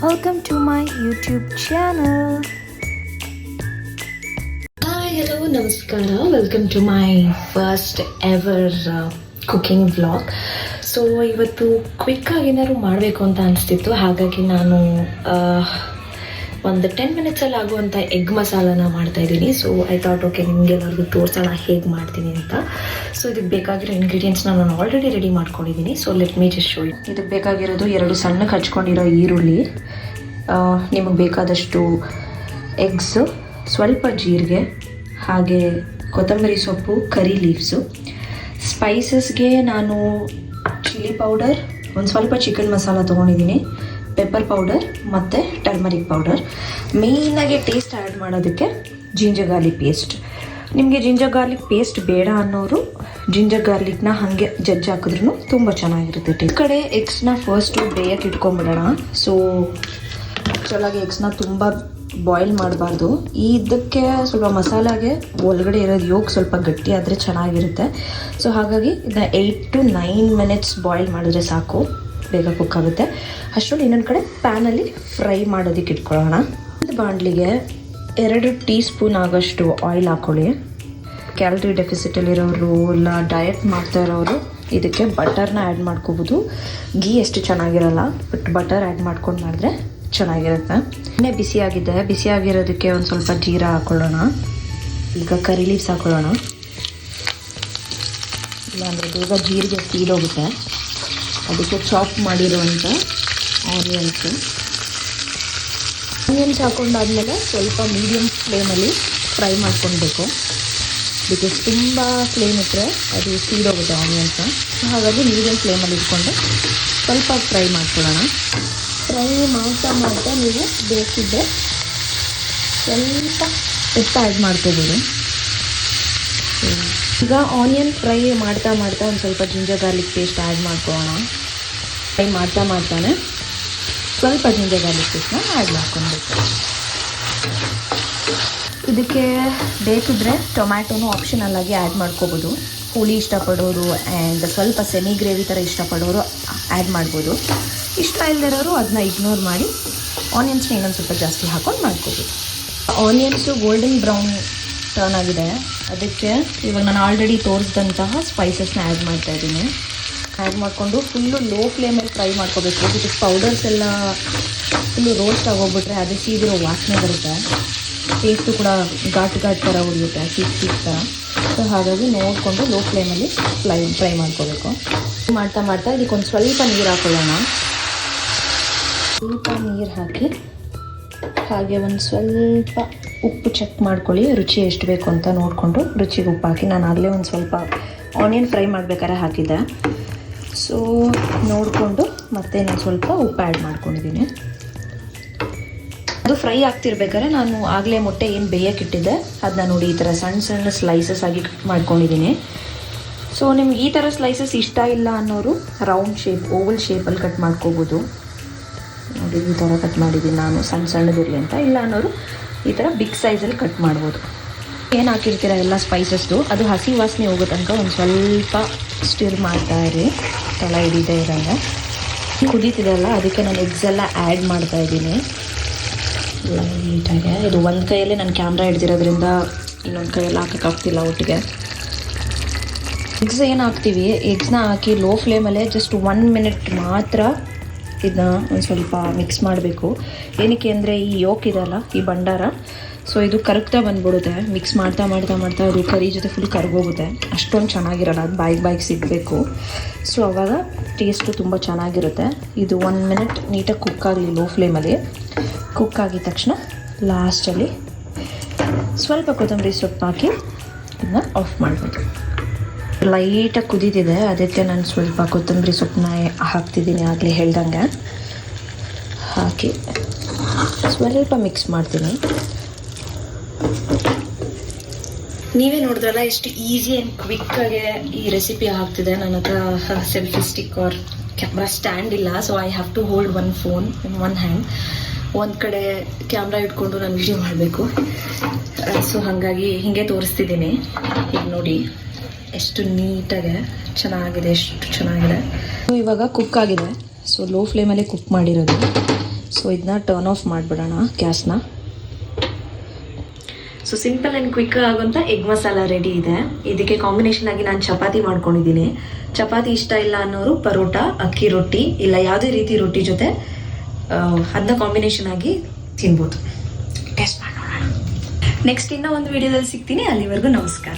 Welcome to my YouTube channel. Hi, hello, namaskara. Welcome to my first ever cooking vlog. So ಇವತ್ತು ಕ್ವಿಕ್ಕಾಗಿ ಏನಾದ್ರು ಮಾಡಬೇಕು ಅಂತ ಅನಿಸ್ತಿತ್ತು. ಹಾಗಾಗಿ ನಾನು ಒಂದು 10 ಮಿನಿಟ್ಸಲ್ಲಿ ಆಗುವಂಥ ಎಗ್ ಮಸಾಲಾನ ಮಾಡ್ತಾಯಿದ್ದೀನಿ. ಸೊ ಐ ಥಾಟ್ ಓಕೆ ನಿಮಗೆಲ್ಲರಿಗೂ ತೋರಿಸೋಣ ಹೇಗೆ ಮಾಡ್ತೀನಿ ಅಂತ. ಸೊ ಇದಕ್ಕೆ ಬೇಕಾಗಿರೋ ಇಂಗ್ರೀಡಿಯೆಂಟ್ಸ್ನ ನಾನು ಆಲ್ರೆಡಿ ರೆಡಿ ಮಾಡ್ಕೊಂಡಿದ್ದೀನಿ. So let me just show you. ಇದಕ್ಕೆ ಬೇಕಾಗಿರೋದು 2 ಸಣ್ಣಕ್ಕೆ ಹಚ್ಕೊಂಡಿರೋ ಈರುಳ್ಳಿ, ನಿಮಗೆ ಬೇಕಾದಷ್ಟು ಎಗ್ಸು, ಸ್ವಲ್ಪ ಜೀರಿಗೆ, ಹಾಗೆ ಕೊತ್ತಂಬರಿ ಸೊಪ್ಪು, ಕರಿ ಲೀವ್ಸು. ಸ್ಪೈಸಸ್ಗೆ ನಾನು ಚಿಲ್ಲಿ ಪೌಡರ್, ಒಂದು ಸ್ವಲ್ಪ ಚಿಕನ್ ಮಸಾಲ ತೊಗೊಂಡಿದ್ದೀನಿ, ಪೆಪ್ಪರ್ ಪೌಡರ್ ಮತ್ತು ಟರ್ಮರಿಕ್ ಪೌಡರ್. ಮೇಯ್ನಾಗಿ ಟೇಸ್ಟ್ ಆ್ಯಡ್ ಮಾಡೋದಕ್ಕೆ ಜಿಂಜರ್ ಗಾರ್ಲಿಕ್ ಪೇಸ್ಟ್. ನಿಮಗೆ ಜಿಂಜರ್ ಗಾರ್ಲಿಕ್ ಪೇಸ್ಟ್ ಬೇಡ ಅನ್ನೋರು ಜಿಂಜರ್ ಗಾರ್ಲಿಕ್ನ ಹಾಗೆ ಜಜ್ಜಿ ಹಾಕಿದ್ರೂ ತುಂಬ ಚೆನ್ನಾಗಿರುತ್ತೆ. ಈ ಕಡೆ ಎಗ್ಸ್ನ ಫಸ್ಟು ಬೇಯಕ್ಕೆ ಇಟ್ಕೊಂಬಿಡೋಣ. ಸೊ ಆ್ಯಕ್ಚುಲಾಗಿ ಎಗ್ಸ್ನ ತುಂಬ ಬಾಯ್ಲ್ ಮಾಡಬಾರ್ದು. ಇದಕ್ಕೆ ಸ್ವಲ್ಪ ಮಸಾಲಾಗೆ ಒಳಗಡೆ ಇರೋದು ಯೋಗ್ ಸ್ವಲ್ಪ ಗಟ್ಟಿ ಆದರೆ ಚೆನ್ನಾಗಿರುತ್ತೆ. ಸೊ ಹಾಗಾಗಿ ಇದನ್ನ 8 to 9 ಮಿನಿಟ್ಸ್ ಬಾಯ್ಲ್ ಮಾಡಿದ್ರೆ ಸಾಕು, ಬೇಗ ಕುಕ್ ಆಗುತ್ತೆ. ಅಷ್ಟರಲ್ಲಿ ಇನ್ನೊಂದು ಕಡೆ ಪ್ಯಾನಲ್ಲಿ ಫ್ರೈ ಮಾಡೋದಕ್ಕೆ ಇಟ್ಕೊಳ್ಳೋಣ. ಒಂದು ಬಾಣಲಿಗೆ 2 ಟೀ ಸ್ಪೂನ್ ಆಗೋಷ್ಟು ಆಯಿಲ್ ಹಾಕ್ಕೊಳ್ಳಿ. ಕ್ಯಾಲರಿ ಡೆಫಿಸಿಟಲ್ಲಿರೋರು ಇಲ್ಲ ಡಯಟ್ ಮಾಡ್ತಾ ಇರೋರು ಇದಕ್ಕೆ ಬಟರ್ನ ಆ್ಯಡ್ ಮಾಡ್ಕೋಬೋದು. ಗೀ ಎಷ್ಟು ಚೆನ್ನಾಗಿರಲ್ಲ, ಬಟ್ ಬಟರ್ ಆ್ಯಡ್ ಮಾಡ್ಕೊಂಡು ಮಾಡಿದ್ರೆ ಚೆನ್ನಾಗಿರುತ್ತೆ. ಎಣ್ಣೆ ಬಿಸಿಯಾಗಿರೋದಕ್ಕೆ ಒಂದು ಸ್ವಲ್ಪ ಜೀರಾ ಹಾಕ್ಕೊಳ್ಳೋಣ. ಈಗ ಕರಿ ಲೀವ್ಸ್ ಹಾಕ್ಕೊಳ್ಳೋಣ, ಇಲ್ಲಾಂದರೆ ಬೇಗ ಜೀರಿಗೆ ಸೀದೋಗುತ್ತೆ. ಅದಕ್ಕೆ ಚಾಪ್ ಮಾಡಿರೋವಂಥ ಆನಿಯನ್ಸ್ ಹಾಕೊಂಡಾದ್ಮೇಲೆ ಸ್ವಲ್ಪ ಮೀಡಿಯಮ್ ಫ್ಲೇಮಲ್ಲಿ ಫ್ರೈ ಮಾಡ್ಕೊಳ್ಬೇಕು. ಬಿಕಾಸ್ ತುಂಬ ಫ್ಲೇಮ್ ಇಟ್ಟರೆ ಅದು ಸೀದೋಗುತ್ತೆ ಆನಿಯನ್ಸ್. ಹಾಗಾಗಿ ಮೀಡಿಯಮ್ ಫ್ಲೇಮಲ್ಲಿ ಇಟ್ಕೊಂಡು ಸ್ವಲ್ಪ ಫ್ರೈ ಮಾಡ್ಕೊಳ್ಳೋಣ. ಫ್ರೈ ಮಾಡ್ತಾ ನೀವು ಬೇಕಿದ್ದರೆ ಸ್ವಲ್ಪ ಉಪ್ಪು ಆ್ಯಡ್ ಮಾಡ್ಕೋಬೋದು. ಈಗ ಆನಿಯನ್ ಫ್ರೈ ಮಾಡ್ತಾ ಒಂದು ಸ್ವಲ್ಪ ಜಿಂಜರ್ ಗಾರ್ಲಿಕ್ ಪೇಸ್ಟ್ ಆ್ಯಡ್ ಮಾಡ್ಕೊಳ್ಳೋಣ. ಫ್ರೈ ಮಾಡ್ತಾನೆ ಸ್ವಲ್ಪ ಜಿಂಜರ್ ಗಾರ್ಲಿಕ್ ಪೇಸ್ಟ್ನ ಆ್ಯಡ್ ಮಾಡ್ಕೊಳ್ಬೇಕು. ಇದಕ್ಕೆ ಬೇಕಿದ್ರೆ ಟೊಮ್ಯಾಟೊನೂ ಆಪ್ಷನಲ್ ಆಗಿ ಆ್ಯಡ್ ಮಾಡ್ಕೋಬೋದು. ಹುಳಿ ಇಷ್ಟಪಡೋರು ಆ್ಯಂಡ್ ಸ್ವಲ್ಪ ಸೆಮಿ ಗ್ರೇವಿ ಥರ ಇಷ್ಟಪಡೋರು ಆ್ಯಡ್ ಮಾಡ್ಬೋದು. ಇಷ್ಟ ಇಲ್ಲದಿರೋರು ಅದನ್ನ ಇಗ್ನೋರ್ ಮಾಡಿ ಆನಿಯನ್ಸ್ನ ಇನ್ನೊಂದು ಸ್ವಲ್ಪ ಜಾಸ್ತಿ ಹಾಕೊಂಡು ಮಾಡ್ಕೋಬೋದು. ಆನಿಯನ್ಸು ಗೋಲ್ಡನ್ ಬ್ರೌನ್ ಟರ್ನ್ ಆಗಿದೆ. ಅದಕ್ಕೆ ಇವಾಗ ನಾನು ಆಲ್ರೆಡಿ ತೋರಿಸಿದಂತಹ ಸ್ಪೈಸಸ್ನ ಆ್ಯಡ್ ಮಾಡ್ತಾಯಿದ್ದೀನಿ. ಆ್ಯಡ್ ಮಾಡಿಕೊಂಡು ಫುಲ್ಲು ಲೋ ಫ್ಲೇಮಲ್ಲಿ ಫ್ರೈ ಮಾಡ್ಕೋಬೇಕು. ಬಿಕಾಸ್ ಪೌಡರ್ಸ್ ಎಲ್ಲ ಫುಲ್ಲು ರೋಸ್ಟ್ ಆಗೋಗ್ಬಿಟ್ರೆ ಅದು ಸೀದಿರೋ ವಾಸನೆ ಬರುತ್ತೆ. ಟೇಸ್ಟು ಕೂಡ ಘಾಟ್ ಥರ ಉಳಿಯುತ್ತೆ, ಸೀಟ್ ಥರ. ಸೊ ಹಾಗಾಗಿ ನೋಡಿಕೊಂಡು ಲೋ ಫ್ಲೇಮಲ್ಲಿ ಫ್ರೈ ಮಾಡ್ಕೋಬೇಕು. ಮಾಡ್ತಾ ಇದಕ್ಕೊಂದು ಸ್ವಲ್ಪ ನೀರು ಹಾಕ್ಕೊಳ್ಳೋಣ. ಸ್ವಲ್ಪ ನೀರು ಹಾಕಿ ಹಾಗೆ ಒಂದು ಸ್ವಲ್ಪ ಉಪ್ಪು ಚೆಕ್ ಮಾಡ್ಕೊಳ್ಳಿ, ರುಚಿ ಎಷ್ಟು ಬೇಕು ಅಂತ ನೋಡಿಕೊಂಡು ರುಚಿಗೆ ಉಪ್ಪು ಹಾಕಿ. ನಾನು ಆಗಲೇ ಒಂದು ಸ್ವಲ್ಪ ಆನಿಯನ್ ಫ್ರೈ ಮಾಡಬೇಕಾದ್ರೆ ಹಾಕಿದ್ದೆ. ಸೊ ನೋಡಿಕೊಂಡು ಮತ್ತೆ ನಾನು ಸ್ವಲ್ಪ ಉಪ್ಪು ಆ್ಯಡ್ ಮಾಡ್ಕೊಂಡಿದ್ದೀನಿ. ಅದು ಫ್ರೈ ಆಗ್ತಿರ್ಬೇಕಾದ್ರೆ ನಾನು ಆಗಲೇ ಮೊಟ್ಟೆ ಏನು ಬೇಯಕ್ಕಿಟ್ಟಿದ್ದೆ ಅದನ್ನ ನೋಡಿ ಈ ಥರ ಸಣ್ಣ ಸ್ಲೈಸಸ್ ಆಗಿ ಕಟ್ ಮಾಡ್ಕೊಂಡಿದ್ದೀನಿ. ಸೊ ನಿಮ್ಗೆ ಈ ಥರ ಸ್ಲೈಸಸ್ ಇಷ್ಟ ಇಲ್ಲ ಅನ್ನೋರು ರೌಂಡ್ ಶೇಪ್, ಓವಲ್ ಶೇಪಲ್ಲಿ ಕಟ್ ಮಾಡ್ಕೋಬೋದು. ನೋಡಿ ಈ ಥರ ಕಟ್ ಮಾಡಿದ್ದೀನಿ ನಾನು, ಸಣ್ಣದಿರಲಿ ಅಂತ. ಇಲ್ಲ ಅನ್ನೋರು ಈ ಥರ ಬಿಗ್ ಸೈಜಲ್ಲಿ ಕಟ್ ಮಾಡ್ಬೋದು. ಏನು ಹಾಕಿರ್ತೀರ ಎಲ್ಲ ಸ್ಪೈಸಸ್ದು ಅದು ಹಸಿ ವಾಸನೆ ಹೋಗೋ ತನಕ ಒಂದು ಸ್ವಲ್ಪ ಸ್ಟಿರ್ ಮಾಡ್ತಾಯಿರಿ, ತಳ ಹಿಡಿದೇ ಇರೋಂಗೆ. ಕುದೀತಿದೆಯಲ್ಲ ಅದಕ್ಕೆ ನಾನು ಎಗ್ಸ್ ಎಲ್ಲ ಆ್ಯಡ್ ಮಾಡ್ತಾಯಿದ್ದೀನಿ ಲೈಟಾಗೆ. ಇದು ಒಂದು ಕೈಯಲ್ಲಿ ನಾನು ಕ್ಯಾಮ್ರಾ ಹಿಡ್ದಿರೋದ್ರಿಂದ ಇನ್ನೊಂದು ಕೈಯಲ್ಲಿ ಹಾಕೋಕ್ಕಾಗ್ತಿಲ್ಲ ಒಟ್ಟಿಗೆ. ಎಗ್ಸ್ ಏನು ಹಾಕ್ತೀವಿ, ಎಗ್ಸ್ನ ಹಾಕಿ ಲೋ ಫ್ಲೇಮಲ್ಲೇ ಜಸ್ಟ್ 1 ಮಿನಿಟ್ ಮಾತ್ರ ಇದನ್ನ ಒಂದು ಸ್ವಲ್ಪ ಮಿಕ್ಸ್ ಮಾಡಬೇಕು. ಏನಕ್ಕೆ ಅಂದರೆ ಈ ಯೋಕ್ ಇದಲ್ಲ, ಈ ಭಂಡಾರ, ಸೊ ಇದು ಕರಗ್ತಾ ಬಂದ್ಬಿಡುತ್ತೆ. ಮಿಕ್ಸ್ ಮಾಡ್ತಾ ಅದು ಕರಿ ಜೊತೆ ಫುಲ್ ಕರ್ಗೋಗುತ್ತೆ. ಅಷ್ಟೊಂದು ಚೆನ್ನಾಗಿರಲ್ಲ, ಅದು ಬಾಯಿಗೆ ಸಿಗಬೇಕು. ಸೊ ಆವಾಗ ಟೇಸ್ಟು ತುಂಬ ಚೆನ್ನಾಗಿರುತ್ತೆ. ಇದು 1 ಮಿನಿಟ್ ನೀಟಾಗಿ ಕುಕ್ ಆಗಲಿ ಲೋ ಫ್ಲೇಮಲ್ಲಿ. ಕುಕ್ ಆಗಿದ ತಕ್ಷಣ ಲಾಸ್ಟಲ್ಲಿ ಸ್ವಲ್ಪ ಕೊತ್ತಂಬರಿ ಸೊಪ್ಪು ಹಾಕಿ ಇದನ್ನ ಆಫ್ ಮಾಡ್ಬೋದು. ಲೈಟಾಗಿ ಕುದೀತಿದೆ, ಅದಕ್ಕೆ ನಾನು ಸ್ವಲ್ಪ ಕೊತ್ತಂಬರಿ ಸೊಪ್ಪನ್ನ ಹಾಕ್ತಿದ್ದೀನಿ, ಆಗಲೇ ಹೇಳ್ದಂಗೆ. ಹಾಕಿ ಸ್ವಲ್ಪ ಮಿಕ್ಸ್ ಮಾಡ್ತೀನಿ. ನೀವೇ ನೋಡಿದ್ರಲ್ಲ ಎಷ್ಟು ಈಸಿ ಆ್ಯಂಡ್ ಕ್ವಿಕ್ಕಾಗೆ ಈ ರೆಸಿಪಿ ಆಗ್ತಿದೆ. ನನ್ನ ಹತ್ರ selfie stick or camera stand ಇಲ್ಲ. So I have to hold one phone in one hand. ಒಂದು ಕಡೆ ಕ್ಯಾಮ್ರಾ ಇಟ್ಕೊಂಡು ನಾನು ವಿಡಿಯೋ ಮಾಡಬೇಕು. ಸೊ ಹಾಗಾಗಿ ಹೀಗೆ ತೋರಿಸ್ತಿದ್ದೀನಿ. ಈಗ ನೋಡಿ ಎಷ್ಟು ನೀಟಾಗೆ ಚೆನ್ನಾಗಿದೆ, ಎಷ್ಟು ಚೆನ್ನಾಗಿದೆ. ಇವಾಗ ಕುಕ್ ಆಗಿದೆ. ಸೊ ಲೋ ಫ್ಲೇಮಲ್ಲೇ ಕುಕ್ ಮಾಡಿರೋದು. ಸೊ ಇದನ್ನ ಟರ್ನ್ ಆಫ್ ಮಾಡಿಬಿಡೋಣ ಗ್ಯಾಸ್ನ. ಸೊ ಸಿಂಪಲ್ ಆ್ಯಂಡ್ ಕ್ವಿಕ್ ಆಗುವಂಥ ಎಗ್ ಮಸಾಲ ರೆಡಿ ಇದೆ. ಇದಕ್ಕೆ ಕಾಂಬಿನೇಷನ್ ಆಗಿ ನಾನು ಚಪಾತಿ ಮಾಡ್ಕೊಂಡಿದ್ದೀನಿ. ಚಪಾತಿ ಇಷ್ಟ ಇಲ್ಲ ಅನ್ನೋರು ಪರೋಟ, ಅಕ್ಕಿ ರೊಟ್ಟಿ ಇಲ್ಲ ಯಾವುದೇ ರೀತಿ ರೊಟ್ಟಿ ಜೊತೆ ಅದನ್ನ ಕಾಂಬಿನೇಷನ್ ಆಗಿ ತಿನ್ಬೋದು. ಟೇಸ್ಟ್ ಮಾಡಿ ನೋಡೋಣ. ನೆಕ್ಸ್ಟ್ ಇನ್ನೂ ಒಂದು ವಿಡಿಯೋದಲ್ಲಿ ಸಿಗ್ತೀನಿ. ಅಲ್ಲಿವರೆಗೂ ನಮಸ್ಕಾರ.